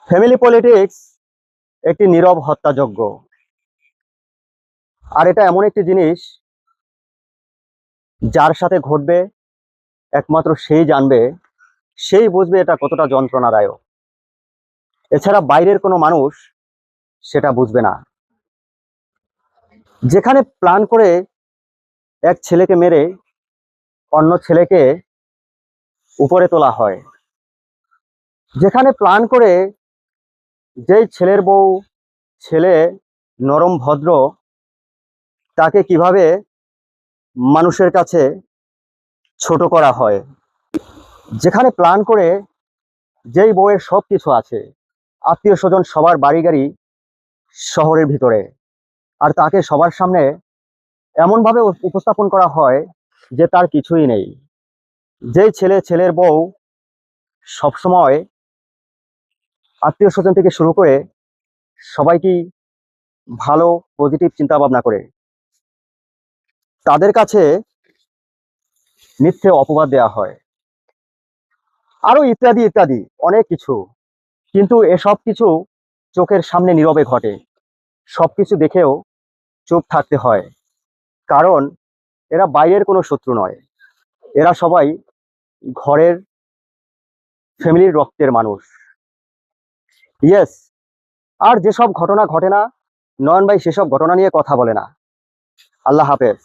Family politics একটি নীরব হত্যাযজ্ঞ। আর এটা এমন একটি জিনিস যার সাথে ঘটবে একমাত্র সেই জানবে, সেই বুঝবে এটা কতটা যন্ত্রণাদায়ক। এছাড়া বাইরের কোনো মানুষ সেটা বুঝবে না। যেখানে প্ল্যান করে এক ছেলেকে মেরে অন্য ছেলেকে উপরে তোলা হয়, যেখানে প্ল্যান করে যেই ছেলের বউ ছেলে নরম ভদ্র তাকে কিভাবে মানুষের কাছে ছোট করা হয়, যেখানে প্ল্যান করে যেই বউয়ের সব কিছু আছে, আত্মীয় স্বজন সবার বাড়ি গাড়ি শহরের ভিতরে, আর তাকে সবার সামনে এমনভাবে উপস্থাপন করা হয় যে তার কিছুই নেই। যেই ছেলের বউ সবসময় আত্মীয় স্বজন থেকে শুরু করে সবাইকেই ভালো পজিটিভ চিন্তা ভাবনা করে, তাদের কাছে মিথ্যে অপবাদ দেওয়া হয়, আরো ইত্যাদি ইত্যাদি অনেক কিছু। কিন্তু এসব কিছু চোখের সামনে নীরবে ঘটে, সবকিছু দেখেও চুপ থাকতে হয়, কারণ এরা বাইরের কোনো শত্রু নয়, এরা সবাই ঘরের ফ্যামিলির রক্তের মানুষ। ইয়েস। আর যেসব ঘটনা ঘটে না, নয়ন ভাই সেসব ঘটনা নিয়ে কথা বলে না। আল্লাহ হাফেজ।